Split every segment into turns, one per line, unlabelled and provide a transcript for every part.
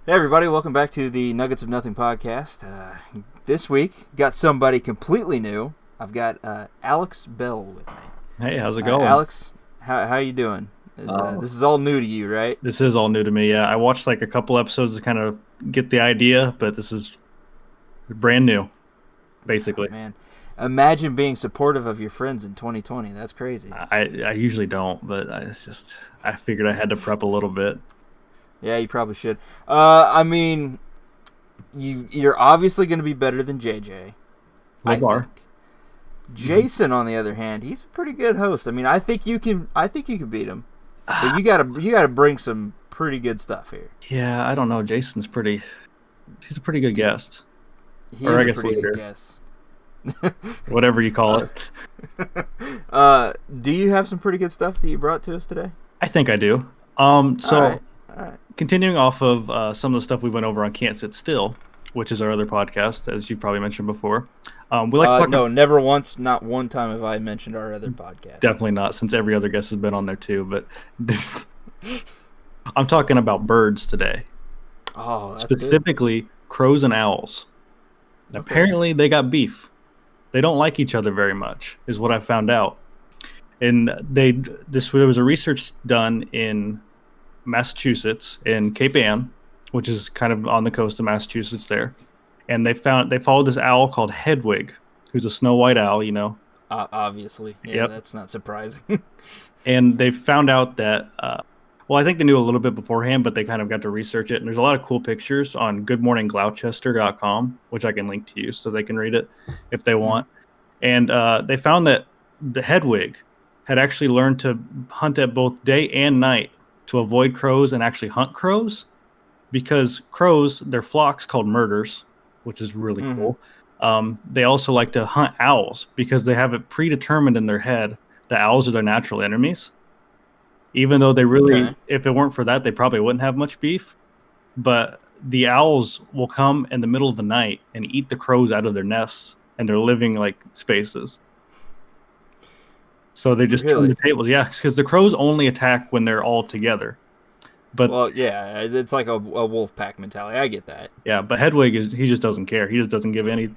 Hey everybody, welcome back to the Nuggets of Nothing podcast. This week, got somebody completely new. I've got Alex Bell with me.
Hey, how's it going?
Alex, how you doing? This is all new to you, right?
This is all new to me. Yeah, I watched like a couple episodes to kind of get the idea, but this is brand new,
Oh,
basically.
man, imagine being supportive of your friends in 2020. That's crazy.
I usually don't, but I figured I had to prep a little bit.
Yeah, you probably should. I mean, you're obviously going to be better than JJ.
Low
I
bar.
think. Jason, on the other hand, he's a pretty good host. I mean, I think you can beat him, but you gotta bring some pretty good stuff here.
Yeah, I don't know. He's a pretty good guest,
He
or
is
I
a
guess
pretty good
leader,
guest.
whatever you call it.
Do you have some pretty good stuff that you brought to us today?
I think I do.
All
So
right, all right.
continuing off of some of the stuff we went over on Can't Sit Still, which is our other podcast, as you probably mentioned before. We like to talk.
No, never once, not one time have I mentioned our other podcast.
Definitely not, since every other guest has been on there too. But I'm talking about birds today,
Oh, that's good.
specifically crows and owls.
Okay.
Apparently, they got beef. They don't like each other very much, is what I found out. And there was a research done in Massachusetts, in Cape Ann, which is kind of on the coast of Massachusetts there. And they followed this owl called Hedwig, who's a snow white owl,
Obviously, yeah,
Yep.
that's not surprising.
And they found out that well, I think they knew a little bit beforehand, but they kind of got to research it. And there's a lot of cool pictures on goodmorninggloucester.com, which I can link to you so they can read it if they want. And they found that the Hedwig had actually learned to hunt at both day and night to avoid crows and actually hunt crows, because crows, their flocks called murders, which is really cool. They also like to hunt owls because they have it predetermined in their head that owls are their natural enemies. Even though they really,
Okay.
if it weren't for that, they probably wouldn't have much beef. But the owls will come in the middle of the night and eat the crows out of their nests and their living like spaces. So they just turn the
Really?
tables. Yeah, because the crows only attack when they're all together. But
Well, yeah, it's like a wolf pack mentality. I get that.
yeah, but Hedwig he just doesn't care. He just doesn't give any.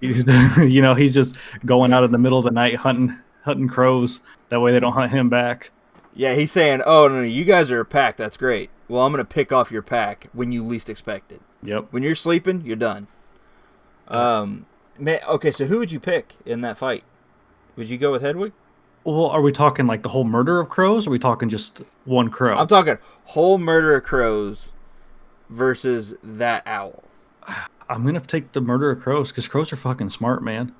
He's, he's just going out in the middle of the night hunting crows. That way they don't hunt him back.
Yeah, he's saying, "Oh no, you guys are a pack. That's great. Well, I'm gonna pick off your pack when you least expect it.
Yep.
When you're sleeping, you're done." Man, okay, so who would you pick in that fight? Would you go with Hedwig?
Well, are we talking like the whole murder of crows? Or are we talking just one crow?
I'm talking whole murder of crows versus that owl.
I'm gonna take the murder of crows because crows are fucking smart, man.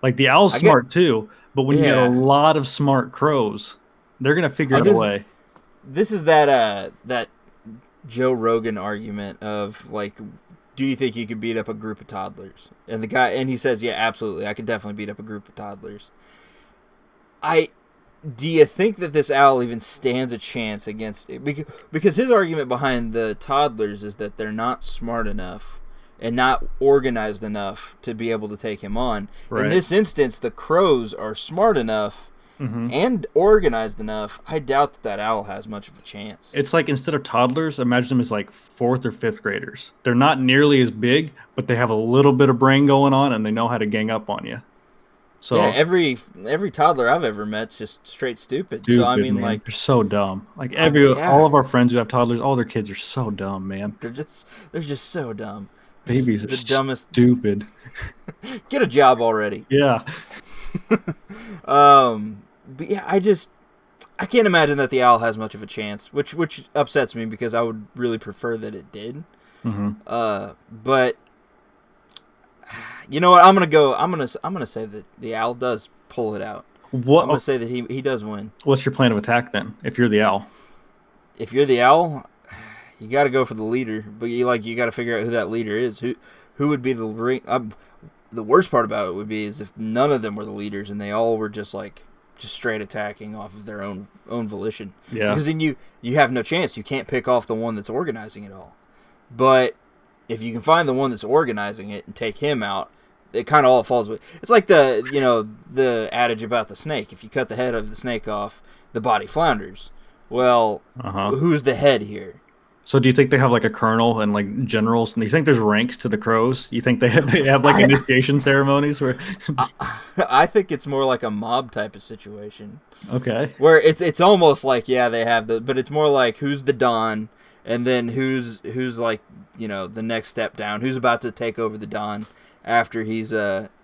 Like the owl's
I get-
smart too, but when you get
Yeah.
a lot of smart crows, they're gonna figure
I
out
was
a
just-
way.
This is that Joe Rogan argument of like, do you think you could beat up a group of toddlers? And he says, yeah, absolutely, I could definitely beat up a group of toddlers. Do you think that this owl even stands a chance against it? Because his argument behind the toddlers is that they're not smart enough and not organized enough to be able to take him on.
Right.
In this instance, the crows are smart enough and organized enough. I doubt that owl has much of a chance.
It's like instead of toddlers, imagine them as like fourth or fifth graders. They're not nearly as big, but they have a little bit of brain going on, and they know how to gang up on you. So
Yeah, every toddler I've ever met's just straight stupid. So I mean,
man,
like,
they're so dumb. Like
yeah.
all of our friends who have toddlers, all their kids are so dumb, man.
they're just so dumb.
Babies
the
are
dumbest.
stupid.
Get a job already.
Yeah.
But yeah, I can't imagine that the owl has much of a chance, which upsets me because I would really prefer that it did. But you know what? I'm gonna say that the owl does pull it out. I'm gonna say that he does win.
What's your plan of attack then? If you're the owl,
If you're the owl, you got to go for the leader, but you got to figure out who that leader is. Who would be the ring? The worst part about it would be is if none of them were the leaders and they all were just straight attacking off of their own volition.
Yeah.
Because then you have no chance. You can't pick off the one that's organizing it all. But if you can find the one that's organizing it and take him out, it kind of all falls away. It's like the adage about the snake. If you cut the head of the snake off, the body flounders. Well, who's the head here?
So do you think they have like a colonel and like generals? And do you think there's ranks to the crows? You think they have like initiation ceremonies where?
I think it's more like a mob type of situation.
Okay.
Where it's almost like they have but it's more like who's the Don, and then who's like the next step down, who's about to take over the Don after he's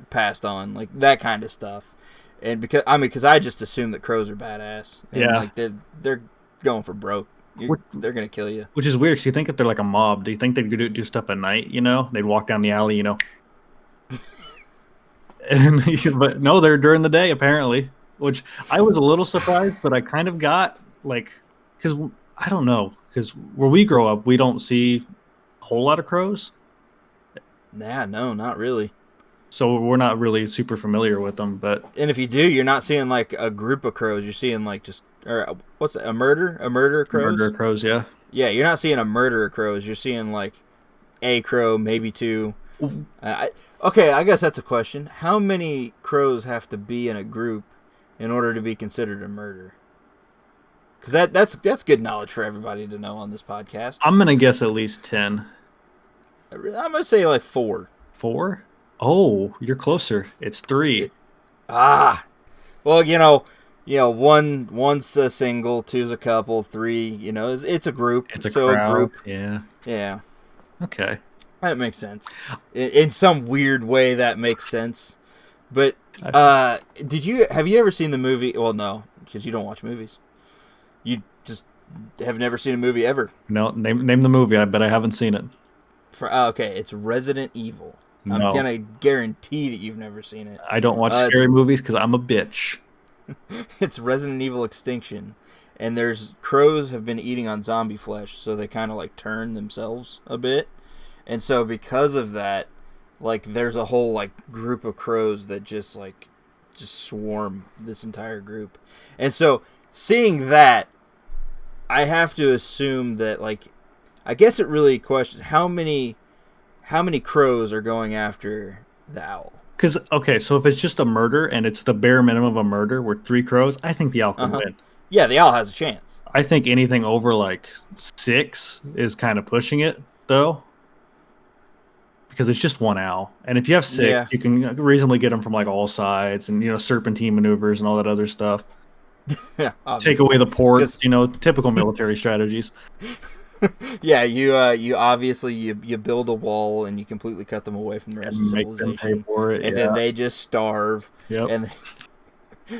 passed on, like that kind of stuff. And because I just assume that crows are badass, and like they're going for broke. They're gonna kill you.
Which is weird, because you think if they're like a mob, do you think they'd do stuff at night? They'd walk down the alley, and but no, they're during the day apparently. Which I was a little surprised, but I kind of got because I don't know, because where we grow up, we don't see a whole lot of crows.
Nah, no, not really.
So we're not really super familiar with them,
and if you do, you're not seeing like a group of crows. You're seeing like what's it, a murder of crows?
Murder of crows, yeah.
Yeah, you're not seeing a murder of crows. You're seeing like a crow, maybe two. Okay, I guess that's a question. How many crows have to be in a group in order to be considered a murder? Because that's good knowledge for everybody to know on this podcast.
I'm gonna guess at least 10.
I'm gonna say like 4.
4? Oh, you're closer. It's 3.
Well, one's a single, two's a couple, 3. It's a group.
It's a crowd. Group. Yeah.
Yeah.
Okay.
That makes sense. In some weird way, that makes sense. But have you ever seen the movie? Well, no, because you don't watch movies. You just have never seen a movie ever.
No, name the movie. I bet I haven't seen it.
Okay, it's Resident Evil. No. I'm gonna guarantee that you've never seen it.
I don't watch scary movies because I'm a bitch.
It's Resident Evil Extinction, and there's crows have been eating on zombie flesh, so they kind of like turn themselves a bit, and so because of that, like there's a whole like group of crows that just swarm this entire group, and so seeing that, I have to assume that I guess it really questions how many crows are going after the owl.
Because, okay, so if it's just a murder and it's the bare minimum of a murder with 3 crows, I think the owl can win.
Yeah, the owl has a chance.
I think anything over 6 is kind of pushing it, though. Because it's just one owl. And if you have 6, you can reasonably get them from all sides and, serpentine maneuvers and all that other stuff.
Yeah,
take away the ports, typical military strategies.
Yeah, you obviously you build a wall and you completely cut them away from the rest of civilization,
make them pay for it,
and then they just starve.
Yep.
And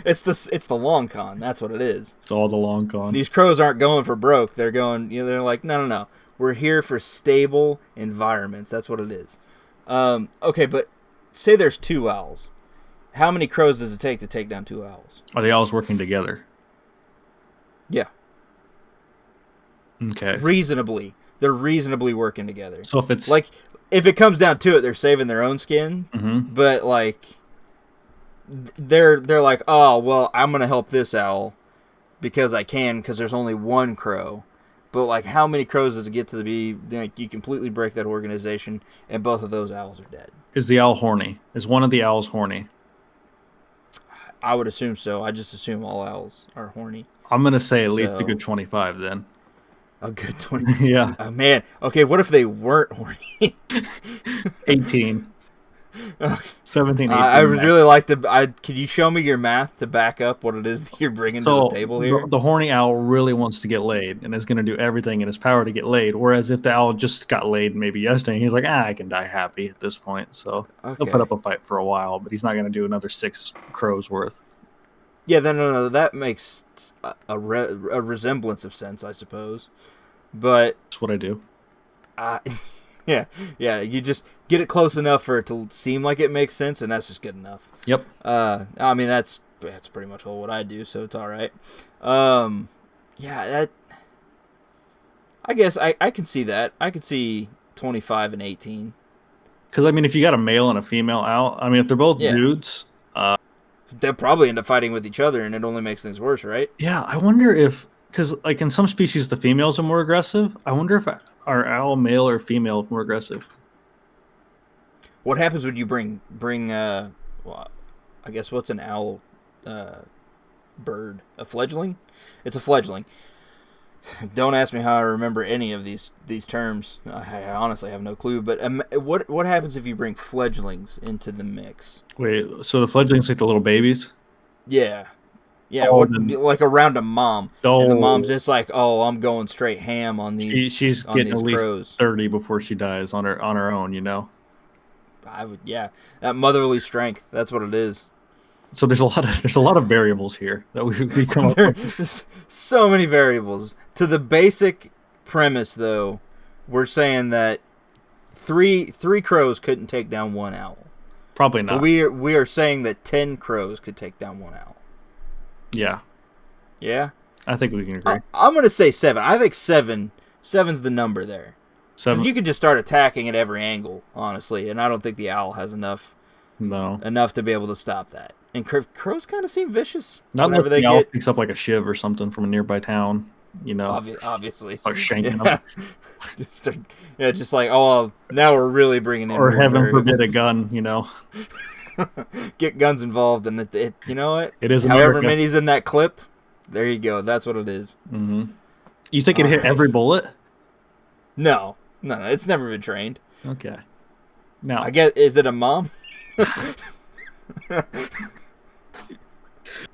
it's the long con. That's what it is.
It's all the long con.
These crows aren't going for broke. They're going. They're like, no. We're here for stable environments. That's what it is. Okay, but say there's 2 owls. How many crows does it take to take down 2 owls?
Are the owls working together?
Yeah.
Okay.
They're reasonably working together.
So if it's
if it comes down to it, they're saving their own skin.
Mm-hmm.
But they're like, oh well, I'm gonna help this owl because I can, because there's only 1 crow. But how many crows does it get to be? You completely break that organization, and both of those owls are dead.
Is the owl horny? Is one of the owls horny?
I would assume so. I just assume all owls are horny.
I'm gonna say at least a good 25 then.
A good 20.
Yeah.
Oh, man. Okay, what if they weren't horny?
18. 17, 18.
I would really like to... could you show me your math to back up what it is that you're bringing to the table here?
The horny owl really wants to get laid and is going to do everything in his power to get laid. Whereas if the owl just got laid maybe yesterday, he's like, I can die happy at this point. So he'll put up a fight for a while, but he's not going to do another 6 crows worth.
Yeah, no. That makes a resemblance of sense, I suppose. But
that's what I do.
Yeah. You just get it close enough for it to seem like it makes sense, and that's just good enough.
Yep.
I mean that's pretty much all what I do, so it's all right. Yeah, I guess I can see that. I could see 25 and 18.
Because I mean, if you got a male and a female owl, I mean, if they're both dudes,
they'll probably end up fighting with each other, and it only makes things worse, right?
Yeah, I wonder if. Because, in some species, the females are more aggressive. I wonder if our owl, male or female, is more aggressive.
What happens when you bring well, I guess what's an owl bird? A fledgling? It's a fledgling. Don't ask me how I remember any of these terms. I honestly have no clue. But what happens if you bring fledglings into the mix?
Wait, so the fledglings like the little babies?
Yeah. Yeah,
Oh,
what
then,
like around a mom, and the mom's
oh,
just like, "Oh, I'm going straight ham on
she's getting at
these
least
crows."
30 before she dies on her own, you know.
I would, yeah, that motherly strength. That's what it is.
So there's a lot of variables here that we come up with.
There's so many variables to the basic premise, though. We're saying that three crows couldn't take down one owl,
Probably
but
not.
we are saying that 10 crows could take down one owl.
Yeah,
Yeah,
I think we can agree.
I'm gonna say 7. I think seven's the number there. Because
7.
you could just start attacking at every angle, honestly, and I don't think the owl has enough
No,
to be able to stop that. And crows kind of seem vicious
not unless
whenever they
the owl
get.
picks up like a shiv or something from a nearby town. You know,
Obviously,
start shanking
yeah.
them,
just like, oh, now we're really bringing in.
or
weird
heaven forbid a
variables.
gun. You know,
Get guns involved, and it you know what?
it is
However
America.
many's in that clip, there you go. That's what it is.
Mm-hmm. You think it hit
Alright.
every bullet?
No, it's never been trained.
Okay. Now,
I guess, is it a mom?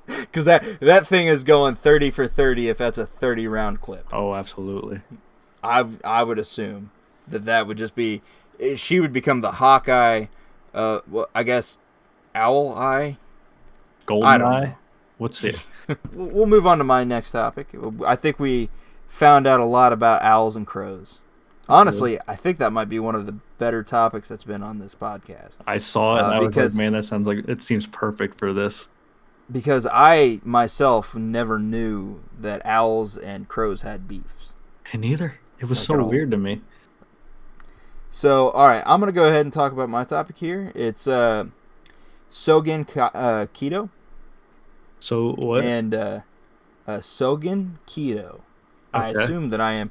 Because that thing is going 30 for 30 if that's a 30-round clip.
oh, absolutely.
I would assume that would just be, she would become the Hawkeye, well, I guess, Owl Eye.
Golden
I don't
eye.
know.
What's it?
We'll move on to my next topic. I think we found out a lot about owls and crows. Honestly, I think that might be one of the better topics that's been on this podcast.
I saw it and I was
because-
like, man, that sounds like it seems perfect for this.
Because I myself never knew that owls and crows had beefs.
And neither. It was
Like
so
at all.
weird to me.
So, all right, I'm going to go ahead and talk about my topic here. It's Sogen Keto.
So what?
And Sogen Keto. I
Okay.
assume that I am.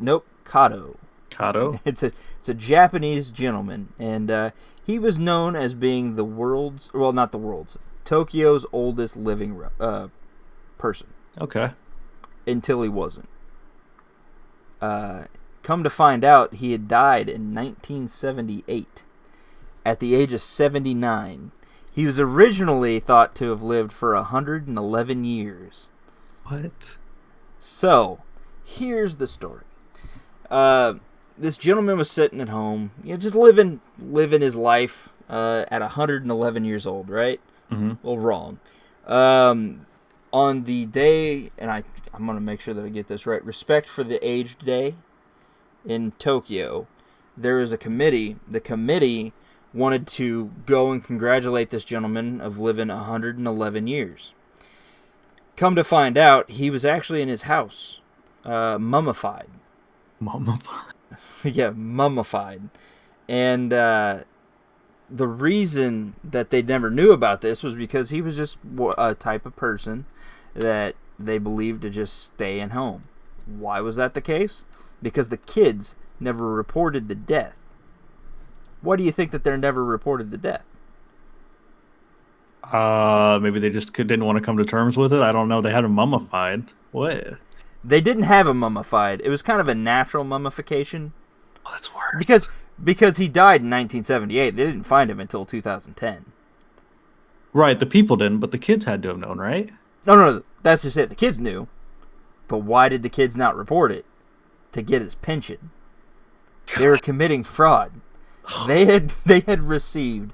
Nope, Kato.
Kato?
It's a Japanese gentleman, and he was known as being not the world's, Tokyo's oldest living person
Okay.
until he wasn't. Come to find out, he had died in 1978 at the age of 79. He was originally thought to have lived for 111 years.
What?
So, here's the story. This gentleman was sitting at home, just living his life at 111 years old, right?
Mm-hmm.
Well, wrong. On the day, and I'm going to make sure that I get this right, Respect for the Aged Day in Tokyo, there is a committee. The committee wanted to go and congratulate this gentleman of living 111 years. Come to find out, he was actually in his house, mummified.
Mummified.
Yeah, mummified. And the reason that they never knew about this was because he was just a type of person that they believed to just stay at home. Why was that the case? Because the kids never reported the death. Why do you think that they never reported the death?
Maybe they just didn't want to come to terms with it. I don't know. They had him mummified. What?
They didn't have him mummified. It was kind of a natural mummification.
Oh, that's worse.
Because he died in 1978. They didn't find him until 2010.
Right, the people didn't, but the kids had to have known, right?
No, that's just it. The kids knew. But why did the kids not report it? To get his pension. They were committing fraud. They had received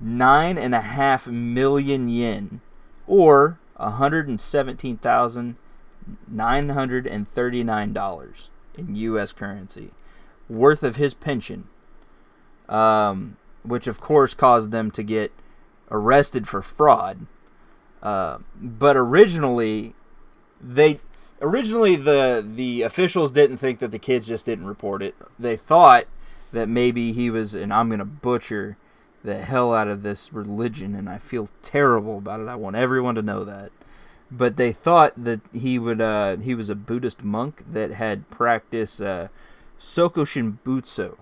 9.5 million yen, or $117,939 in U.S. currency, worth of his pension, which of course caused them to get arrested for fraud. But originally, the officials didn't think that the kids just didn't report it. They thought that maybe he was, and I'm going to butcher the hell out of this religion, and I feel terrible about it. I want everyone to know that. But they thought that he was a Buddhist monk that had practiced Sokoshinbutsu,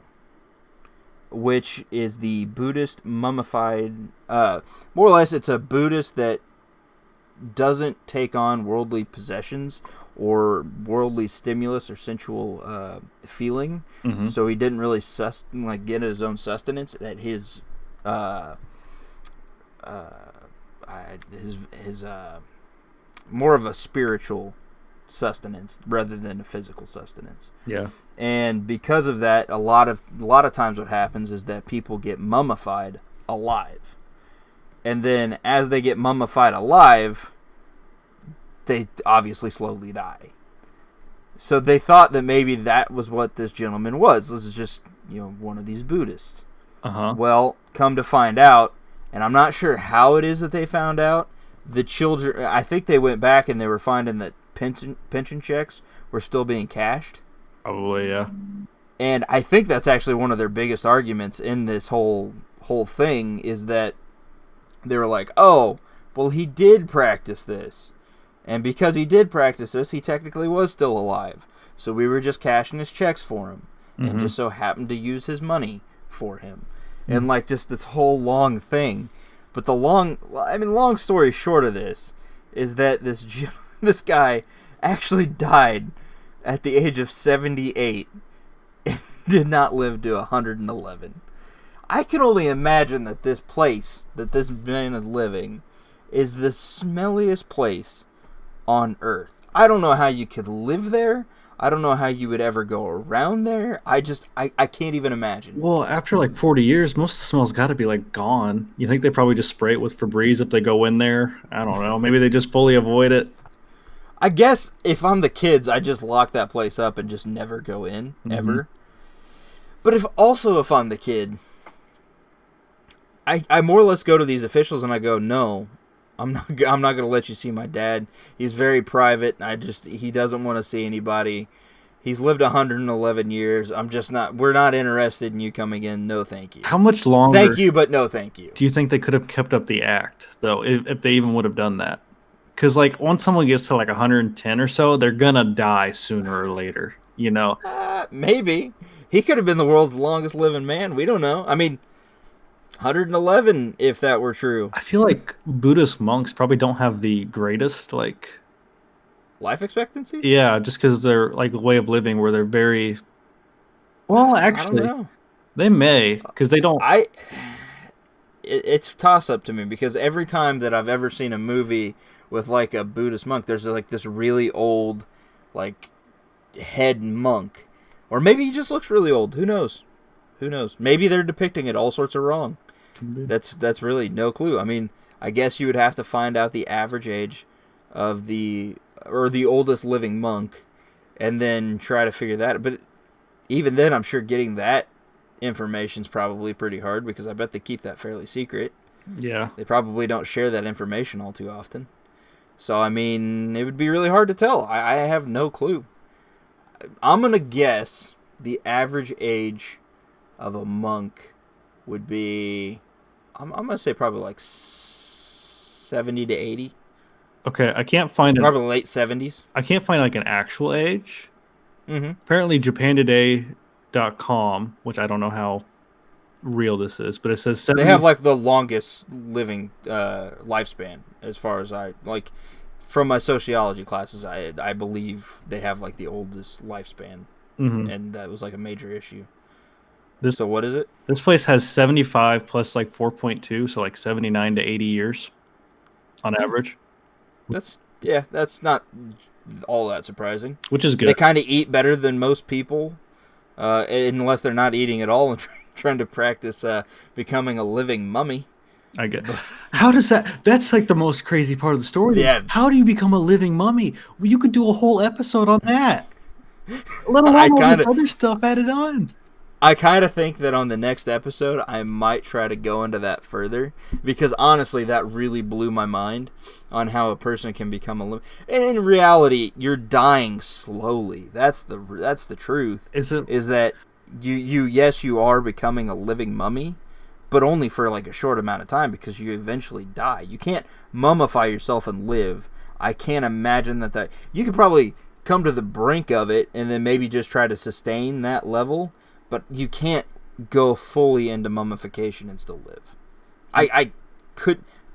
which is the Buddhist mummified. More or less, it's a Buddhist that doesn't take on worldly possessions or worldly stimulus or sensual feeling, so he didn't really get his own sustenance. That his more of a spiritual sustenance rather than a physical sustenance.
Yeah.
And because of that, a lot of times what happens is that people get mummified alive. And then as they get mummified alive, they obviously slowly die. So they thought that maybe that was what this gentleman was. This is just, one of these Buddhists. Well, come to find out, and I'm not sure how it is that they found out, the children, I think they went back and they were finding that pension checks were still being cashed.
Probably, yeah.
And I think that's actually one of their biggest arguments in this whole thing, is that they were like, oh, well, he did practice this. And because he did practice this, he technically was still alive. So we were just cashing his checks for him. And just so happened to use his money for him. And just this whole long thing. But long story short of this is that this guy actually died at the age of 78 and did not live to 111. I can only imagine that this place that this man is living is the smelliest place on earth. I don't know how you could live there. I don't know how you would ever go around there. I can't even imagine.
Well, after 40 years, most of the smell's got to be gone. You think they probably just spray it with Febreze if they go in there? I don't know. Maybe they just fully avoid it.
I guess if I'm the kids, I just lock that place up and just never go in, ever. But if I'm the kid, I more or less go to these officials and I go, no, I'm not going to let you see my dad. He's very private. He doesn't want to see anybody. He's lived 111 years. We're not interested in you coming in. No, thank you.
How much longer?
Thank you, but no, thank you.
Do you think they could have kept up the act, though, if they even would have done that? Because, once someone gets to 110 or so, they're going to die sooner or later,
Maybe. He could have been the world's longest living man. We don't know. I mean, 111, if that were true.
I feel like Buddhist monks probably don't have the greatest,
life expectancies?
Yeah, just because they're, way of living where they're very... Well, actually,
I don't know.
They may, because they don't...
It's a toss-up to me, because every time that I've ever seen a movie with, a Buddhist monk, there's, this really old, head monk. Or maybe he just looks really old. Who knows? Maybe they're depicting it all sorts of wrong. That's really no clue. I mean, I guess you would have to find out the average age of the oldest living monk, and then try to figure that. But even then, I'm sure getting that information's probably pretty hard, because I bet they keep that fairly secret.
Yeah,
they probably don't share that information all too often. So I mean, it would be really hard to tell. I have no clue. I'm gonna guess the average age of a monk would be, I'm gonna say probably 70 to 80.
Okay, I can't find
probably late 70s.
I can't find an actual age. Apparently, JapanToday.com, which I don't know how real this is, but it says 70.
They have the longest living lifespan, as far as from my sociology classes. I believe they have the oldest lifespan, and that was a major issue. So what is it?
This place has 75 plus 4.2, so 79 to 80 years on average.
That's not all that surprising.
Which is good.
They kind of eat better than most people, unless they're not eating at all and trying to practice becoming a living mummy.
I get. How does that? That's the most crazy part of the story.
Yeah.
How do you become a living mummy? Well, you could do a whole episode on that. Let alone all this other stuff added on.
I kind of think that on the next episode, I might try to go into that further, because honestly, that really blew my mind on how a person can become a living. And in reality, you're dying slowly. That's the truth. Is that you are becoming a living mummy, but only for a short amount of time, because you eventually die. You can't mummify yourself and live. I can't imagine that you could probably come to the brink of it and then maybe just try to sustain that level. But you can't go fully into mummification and still live. It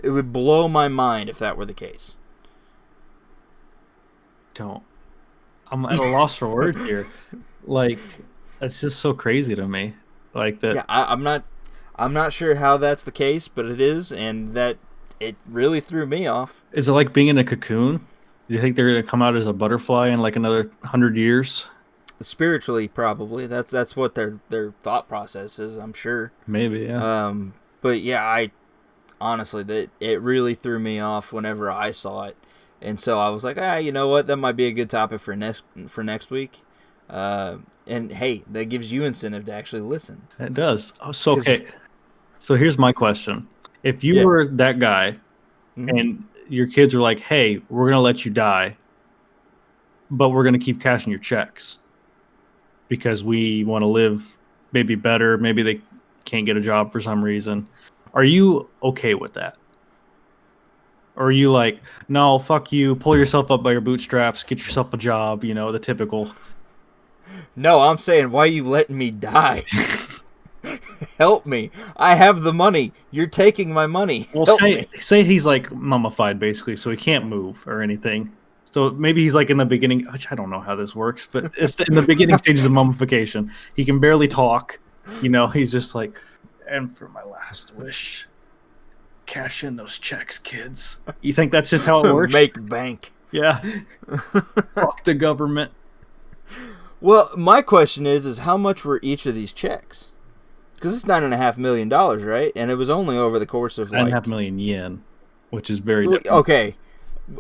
would blow my mind if that were the case.
don't. I'm at a loss for words here. Like, it's just so crazy to me. Like that.
Yeah, I'm not sure how that's the case, but it is, and that it really threw me off.
Is it like being in a cocoon? Do you think they're going to come out as a butterfly in like another 100 years?
Spiritually, probably. That's what their thought process is, I'm sure.
Maybe, yeah.
But yeah, I honestly, that it really threw me off whenever I saw it, and so I was like, you know what, that might be a good topic for next week. And hey, that gives you incentive to actually listen.
It does. Oh, so okay. So here's my question: if you were that guy, and your kids were like, "Hey, we're gonna let you die, but we're gonna keep cashing your checks because we want to live maybe better. Maybe they can't get a job for some reason." Are you okay with that? Or are you like, no, fuck you, pull yourself up by your bootstraps, get yourself a job, the typical.
No, I'm saying, why are you letting me die? Help me. I have the money. You're taking my money.
Well, say he's like mummified, basically, so he can't move or anything. So maybe he's like in the beginning, which I don't know how this works, but it's in the beginning stages of mummification. He can barely talk. He's just like, and for my last wish, cash in those checks, kids. You think that's just how it works?
Make bank.
Yeah. Fuck the government.
Well, my question is how much were each of these checks? Because it's $9.5 million, right? And it was only over the course of
9.5 million yen, which is very different.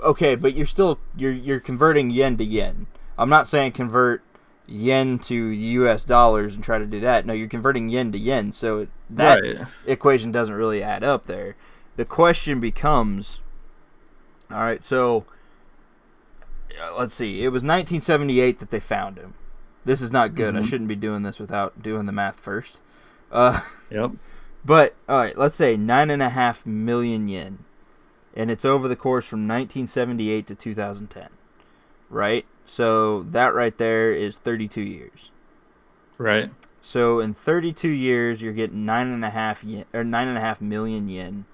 Okay, but you're converting yen to yen. I'm not saying convert yen to US dollars and try to do that. No, you're converting yen to yen, so that equation doesn't really add up there. The question becomes, all right, so let's see. It was 1978 that they found him. This is not good. I shouldn't be doing this without doing the math first.
Yep.
But, all right, let's say 9.5 million yen. And it's over the course from 1978 to 2010. Right? So that right there is 32 years.
Right.
So in 32 years, you're getting 9.5 million yen.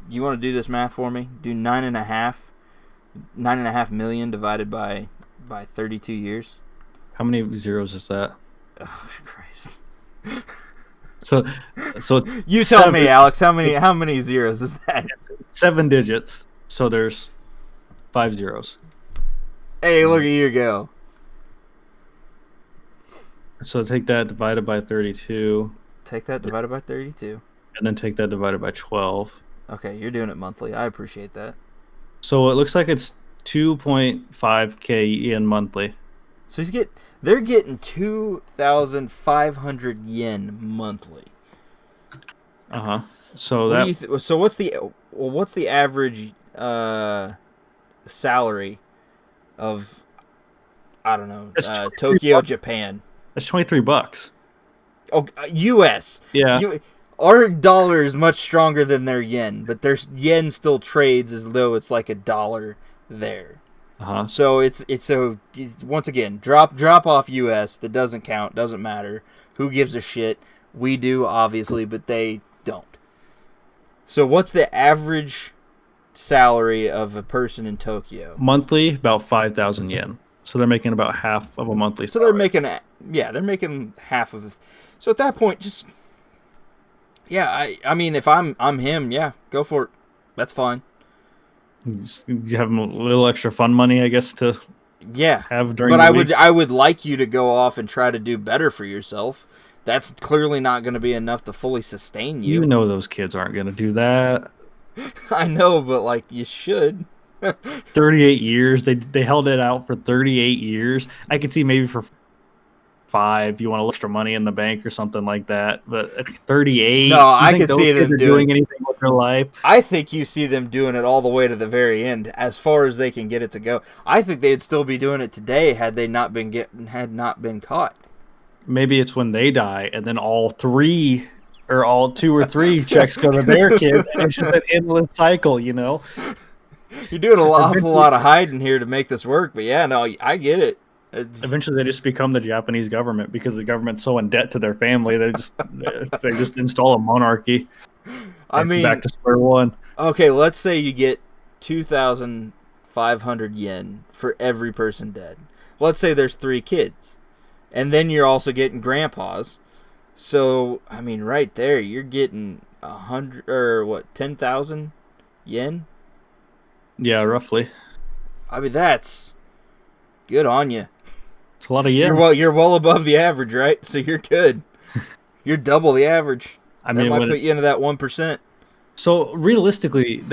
You want to do this math for me? Do 9.5 million divided by 32 years.
How many zeros is that?
Oh Christ!
So
you tell me, Alex. How many zeros is that?
7 digits. So there's 5 zeros.
Hey, look at you go.
So take that divided by 32.
Take that divided by 32.
And then take that divided by 12.
Okay, you're doing it monthly. I appreciate that.
So it looks like it's 2.5k yen monthly.
So they're getting 2,500 yen monthly.
So
so what's the average salary of, I don't know, Tokyo, Japan?
That's $23.
Oh, U.S.
Yeah.
Our dollar is much stronger than their yen, but their yen still trades as though it's like $1 there. So it's once again, drop off U.S. That doesn't count, doesn't matter. Who gives a shit? We do, obviously, but they don't. So what's the average salary of a person in Tokyo?
Monthly, about 5,000 yen. So they're making about half of a monthly salary.
So they're making half of it. So at that point, just I mean, if I'm him, go for it. That's fine.
You have a little extra fun money, I guess, to have during the week.
I would like you to go off and try to do better for yourself. That's clearly not going to be enough to fully sustain you.
You know those kids aren't going to do that.
I know, but you should.
38 years. They held it out for 38 years. I could see maybe for 5 you want a little extra money in the bank or something like that, but 38.
No, I could see them
doing anything with their life.
I think you see them doing it all the way to the very end, as far as they can get it to go. I think they'd still be doing it today had they not been caught.
Maybe it's when they die, and then all 2 or 3 checks go to their kids, and it's just an endless cycle, You're
doing an awful lot of hiding here to make this work, but I get it.
Eventually, they just become the Japanese government because the government's so in debt to their family. They just install a monarchy.
I mean,
back to square one.
Okay, let's say you get 2,500 500 yen for every person dead. Let's say there's 3 kids. And then you're also getting grandpas. So, I mean, right there, you're getting 10,000 yen?
Yeah, roughly.
I mean, that's good on you.
It's a lot of yen.
You're well above the average, right? So you're good. You're double the average. That might put you into that 1%.
So realistically,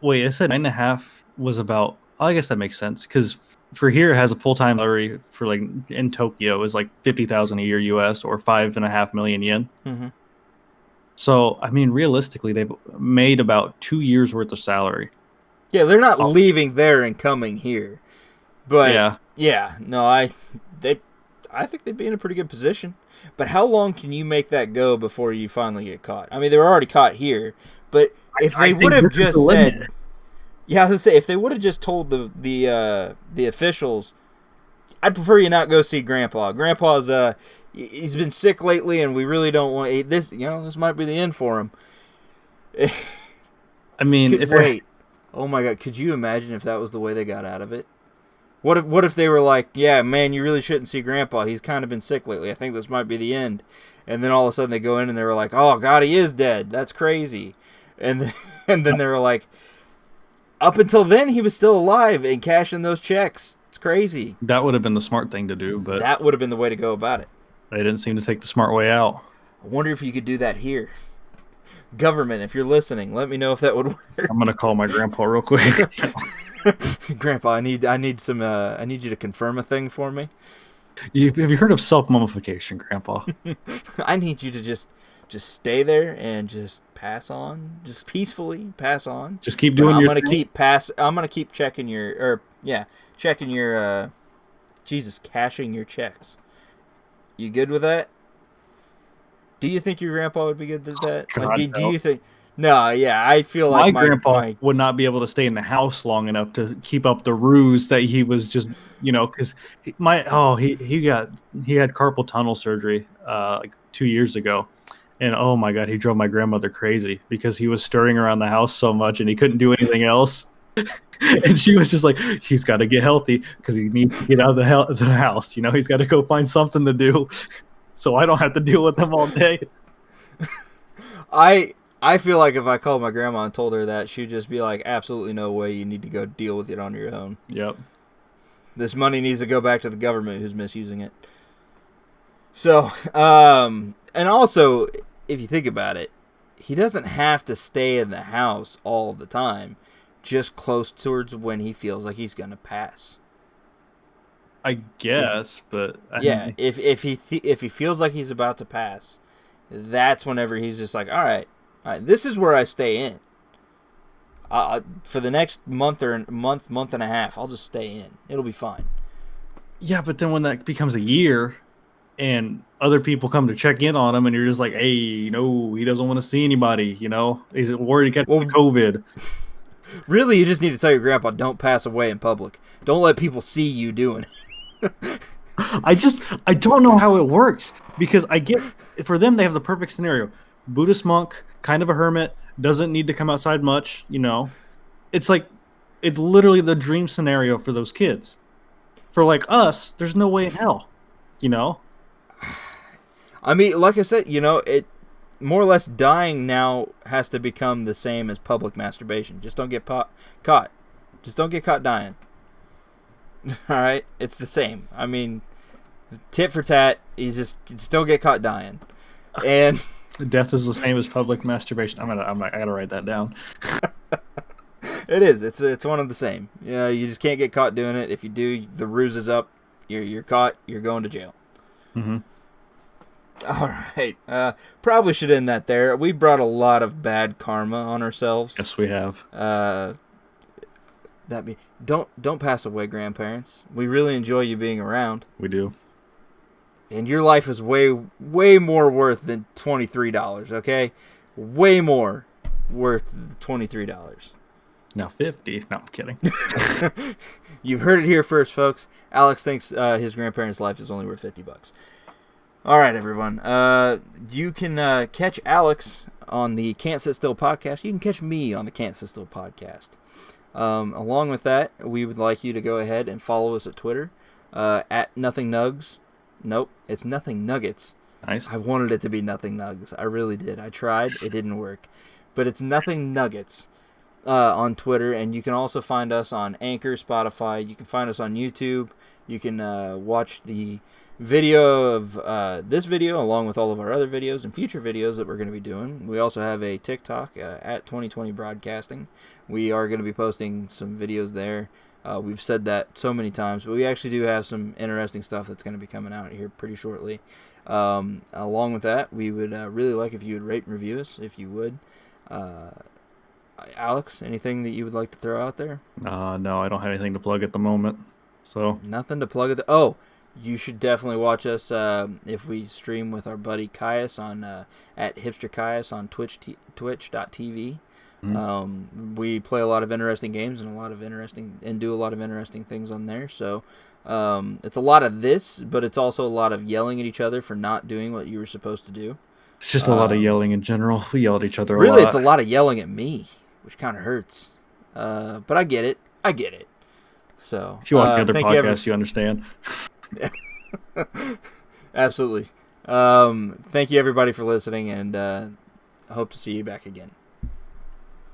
I said 9.5 was about. I guess that makes sense because for here it has a full-time salary for like in Tokyo is like 50,000 a year US or 5.5 million yen.
Mm-hmm.
So I mean, realistically, they've made about 2 years worth of salary.
Yeah, they're not leaving there and coming here, but I think they'd be in a pretty good position. But how long can you make that go before you finally get caught? I mean, they were already caught here, but if they would have just said, I was gonna say, if they would have just told the officials, I'd prefer you not go see Grandpa. Grandpa's he's been sick lately, and we really don't want this. This might be the end for him.
I mean,
oh my God, could you imagine if that was the way they got out of it? What if they were like, yeah, man, you really shouldn't see Grandpa. He's kind of been sick lately. I think this might be the end. And then all of a sudden they go in and they were like, oh, God, he is dead. That's crazy. And then they were like, up until then, he was still alive and cashing those checks. It's crazy.
That would have been the smart thing to do, but
that would have been the way to go about it.
They didn't seem to take the smart way out.
I wonder if you could do that here. Government, if you're listening, let me know if that would work.
I'm gonna call my grandpa real quick.
Grandpa, I need some. I need you to confirm a thing for me.
Have you heard of self-mummification, Grandpa?
I need you to just stay there and just pass on, just peacefully pass on.
Just keep doing your
thing. I'm gonna keep checking your, cashing your checks. You good with that? Do you think your grandpa would be good with that?
God,
do you think? No, yeah, I feel like
my grandpa would not be able to stay in the house long enough to keep up the ruse that he was just, because he had carpal tunnel surgery like 2 years ago, and oh my God, he drove my grandmother crazy because he was stirring around the house so much and he couldn't do anything else. And she was just like, he's got to get healthy because he needs to get out of the house. He's got to go find something to do, so I don't have to deal with him all day.
I feel like if I called my grandma and told her that, she'd just be like, absolutely no way, you need to go deal with it on your own.
Yep.
This money needs to go back to the government who's misusing it. So, and also, if you think about it, he doesn't have to stay in the house all the time, just close towards when he feels like he's going to pass.
I guess, but...
if he feels like he's about to pass, that's whenever he's just like, all right, this is where I stay in. For the next month and a half, I'll just stay in. It'll be fine.
Yeah, but then when that becomes a year and other people come to check in on him and you're just like, hey, he doesn't want to see anybody, He's worried to catch COVID.
Really, you just need to tell your grandpa, don't pass away in public. Don't let people see you doing it.
I don't know how it works because for them, they have the perfect scenario. Buddhist monk, kind of a hermit, doesn't need to come outside much, It's literally the dream scenario for those kids. For like us, there's no way in hell,
I mean, like I said, it more or less dying now has to become the same as public masturbation. Just don't get caught. Just don't get caught dying. All right? It's the same. I mean, tit for tat, you just don't get caught dying. And...
Death is the same as public masturbation. I gotta write that down.
It is. It's one of the same. You just can't get caught doing it. If you do, the ruse is up. You're caught. You're going to jail.
Mm-hmm.
All right. Probably should end that there. We've brought a lot of bad karma on ourselves.
Yes, we have.
Don't pass away, grandparents. We really enjoy you being around.
We do.
And your life is way, way more worth than $23, okay? Way more worth $23.
Now 50. No, I'm kidding.
You've heard it here first, folks. Alex thinks his grandparents' life is only worth $50. All right, everyone. You can catch Alex on the Can't Sit Still podcast. You can catch me on the Can't Sit Still podcast. Along with that, we would like you to go ahead and follow us at Twitter at Nothing Nugs. Nope, it's Nothing Nuggets.
Nice.
I wanted it to be Nothing Nugs. I really did. I tried. It didn't work. But it's Nothing Nuggets on Twitter. And you can also find us on Anchor, Spotify. You can find us on YouTube. You can watch the video of this video along with all of our other videos and future videos that we're going to be doing. We also have a TikTok at 2020 Broadcasting. We are going to be posting some videos there. We've said that so many times, but we actually do have some interesting stuff that's going to be coming out here pretty shortly. Along with that, we would really like if you would rate and review us, if you would. Alex, anything that you would like to throw out there?
No, I don't have anything to plug at the moment. So
nothing to plug at the... You should definitely watch us if we stream with our buddy Caius on at Hipster Caius on twitch.tv. We play a lot of interesting games and do a lot of interesting things on there. So it's a lot of this, but it's also a lot of yelling at each other for not doing what you were supposed to do.
It's just a lot of yelling in general. We yell at each other a lot.
Really, it's a lot of yelling at me, which kind of hurts. But I get it. So
if you watch the other podcasts, you understand.
Absolutely. Thank you everybody for listening, and hope to see you back again.